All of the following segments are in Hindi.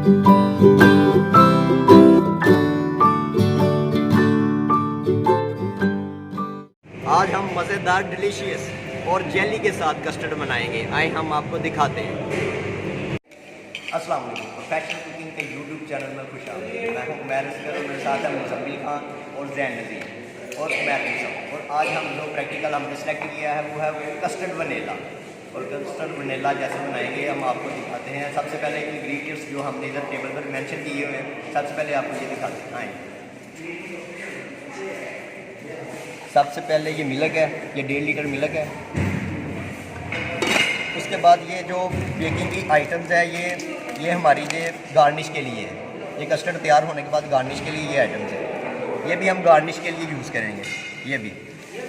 आज हम मज़ेदार डिलीशियस और जेली के साथ कस्टर्ड बनाएंगे। आए हम आपको दिखाते हैं। अस्सलाम वालेकुम, प्रोफेशनल कुकिंग के यूट्यूब चैनल में खुश आमदीद। मैं हूँ उमैर असगर और मेरे साथ हैं मुज़म्मिल खान और ज़ैन नज़ीर और उमैर निज़ाम। और आज हम जो प्रैक्टिकल हमने सेलेक्ट किया है वो है कस्टर्ड वनीला। और कस्टर्ड वनीला जैसे बनाएंगे हम आपको दिखाते हैं। सबसे पहले इंग्रेडिएंट्स जो हमने इधर टेबल पर मेंशन किए हुए हैं, सबसे पहले आपको ये दिखाते हैं। आए, सबसे पहले ये मिल्क है, ये 1.5 लीटर मिल्क है। उसके बाद ये जो बेकिंग की आइटम्स है ये हमारी ये गार्निश के लिए है। ये कस्टर्ड तैयार होने के बाद गार्निश के लिए ये आइटम्स है, ये भी हम गार्निश के लिए यूज़ करेंगे। ये भी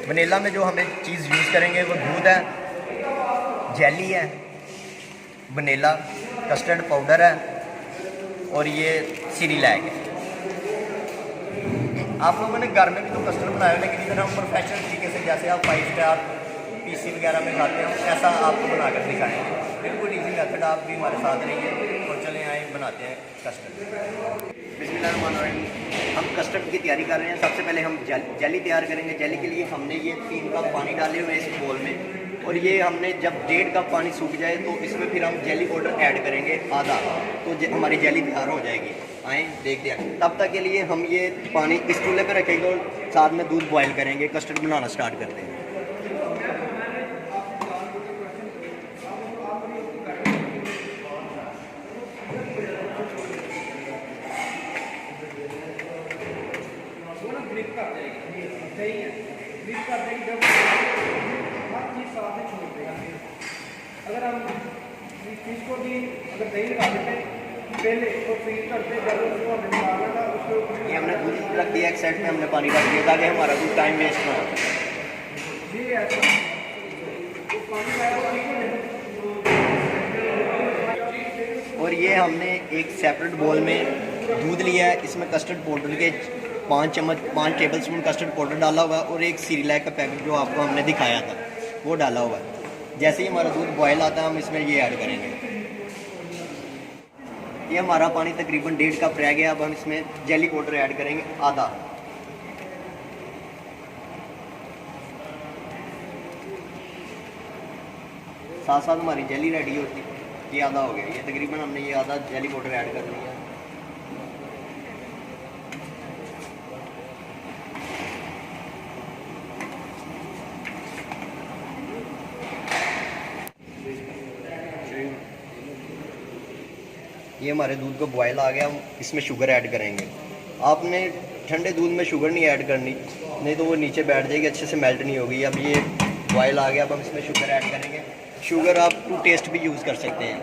वनीला में जो हमें चीज़ यूज़ करेंगे वो दूध है, जेली है, वनीला, कस्टर्ड पाउडर है और ये सीरिलैक है। आप लोगों ने घर में भी तो कस्टर्ड बनाया है, लेकिन इधर हम प्रोफेशनल तरीके से जैसे आप 5 स्टार पीसी वगैरह में खाते हैं ऐसा आपको बनाकर दिखाएंगे। बिल्कुल इजी मेथड, आप भी हमारे साथ रहिए और चले आए बनाते हैं कस्टर्ड। बिस्मिल्लाहिर्रहमानिर्रहीम। हम कस्टर्ड की तैयारी कर रहे हैं। सबसे पहले हम जेली तैयार करेंगे। जेली के लिए हमने ये 3 कप पानी डाले हुए हैं इस बोल में, और ये हमने जब 1.5 कप पानी सूख जाए तो इसमें फिर हम जेली पाउडर ऐड करेंगे आधा, तो हमारी जेली तैयार हो जाएगी। आए देखते हैं। तब तक के लिए हम ये पानी इस चूल्हे पे रखेंगे और साथ में दूध बॉयल करेंगे। कस्टर्ड बनाना स्टार्ट करते हैं। अगर हम इसको भी अगर दही लगा देते पहले तो फ्रीज करते जब उसको हमने निकालना था उसको ये हमने दूध रख दिया एक साइड पे, हमने पानी रख दिया ताकि हमारा दूध टाइम वेस्ट ना हो। जी ऐसा तो पानी आया और ये हमने एक सेपरेट बोल में दूध लिया है, इसमें कस्टर्ड पाउडर के 5 टेबल स्पून कस्टर्ड पाउडर डाला हुआ है और एक सीरिलैक का पैकेट जो आपको हमने दिखाया था वो डाला हुआ है। जैसे ही हमारा दूध बॉयल आता है हम इसमें ये ऐड करेंगे। ये हमारा पानी तकरीबन 1.5 कप रह गया। अब हम इसमें जेली पाउडर ऐड करेंगे आधा। साथ साथ हमारी जेली रेडी होती, ये आधा हो गया। ये तकरीबन हमने ये आधा जेली पाउडर ऐड कर लिया। ये हमारे दूध को बॉयल आ गया। हम इसमें शुगर ऐड करेंगे। आपने ठंडे दूध में शुगर नहीं ऐड करनी, नहीं तो वो नीचे बैठ जाएगी, अच्छे से मेल्ट नहीं होगी। अब ये बॉयल आ गया, अब हम इसमें शुगर ऐड करेंगे। शुगर आप टू टेस्ट भी यूज़ कर सकते हैं।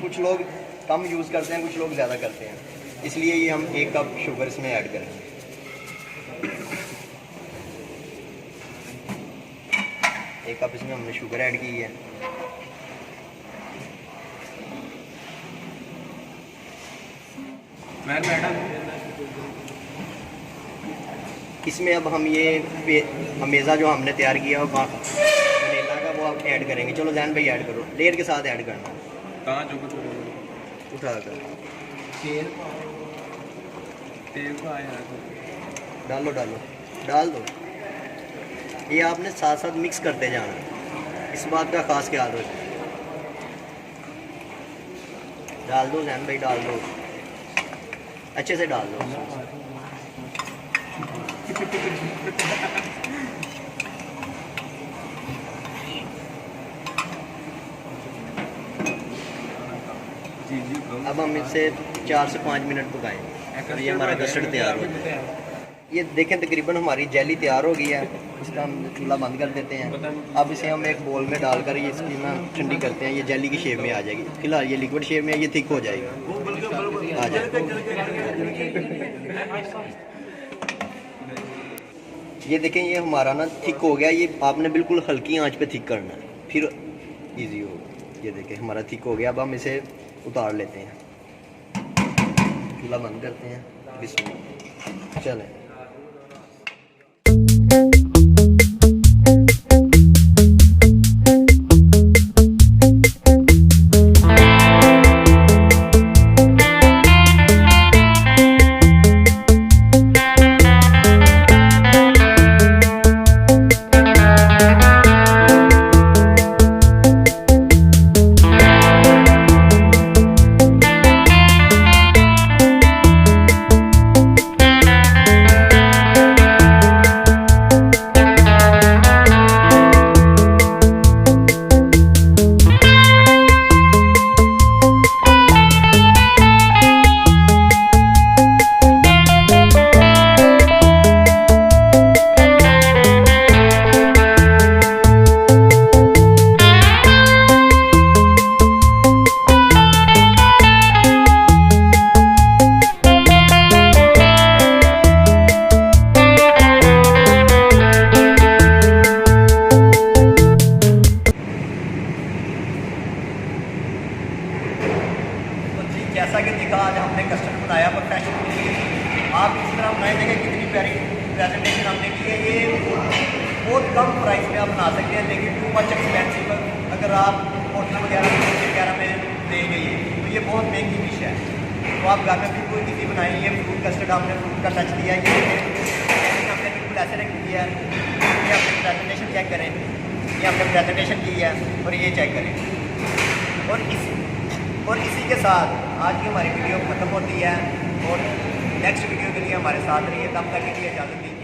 कुछ लोग कम यूज़ करते हैं, कुछ लोग ज़्यादा करते हैं, इसलिए ये हम 1 कप शुगर इसमें ऐड करेंगे। एक कप इसमें हमने शुगर ऐड की है। मैडम इसमें अब हम ये हमेज़ा जो हमने तैयार किया वो वनीला का वो आप ऐड करेंगे। चलो जैन भाई ऐड करो, लेयर के साथ ऐड करना। कहाँ जो उठा कर तेल को आया डाल दो। ये आपने साथ साथ मिक्स करते जाना, इस बात का खास ख्याल रखें। डाल दो जैन भाई, डाल दो, अच्छे से डाल दो। अब हम इसे 4 से 5 मिनट पकाएं और ये हमारा कस्टर्ड तैयार हो जाए। ये देखें तकरीबन हमारी जेली तैयार हो गई है। इसका हम चूल्हा बंद कर देते हैं। अब इसे हम एक बोल में डालकर ये इसकी ना ठंडी करते हैं। ये जेली की शेप में आ जाएगी। फिलहाल ये लिक्विड शेप में, ये थिक हो जाएगा। आ जाए ये देखें, ये हमारा ना थिक हो गया। ये आपने बिल्कुल हल्की आंच पे थिक करना है, फिर इजी होगा। ये देखें हमारा थिक हो गया। अब हम इसे उतार लेते हैं, चूल्हा बंद करते हैं। बिस्मिल्लाह, चलें। जैसा कि देखा आज हमने कस्टर्ड बनाया प्रोफेशनल तरीके से, आप इस तरह बनाए देखें कितनी प्यारी प्रेजेंटेशन हमने की है। ये बहुत कम प्राइस में आप बना सकते हैं, लेकिन टू मच एक्सपेंसिव अगर आप होटल वगैरह में देंगे तो ये बहुत महंगी डिश है। तो आप घर में बिल्कुल इजी बनाएं। ये फ्रूट कस्टर्ड हमने फ्रूट का टच दिया है, ये हमने बिल्कुल ऐसे रख दिया है। ये अपनी प्रेजेंटेशन चेक करें, ये हमने प्रेजेंटेशन की है और ये चेक करें। और इसी के साथ आज की हमारी वीडियो ख़त्म होती है और नेक्स्ट वीडियो के लिए हमारे साथ रहिए। तब तक के लिए इजाज़त दीजिए।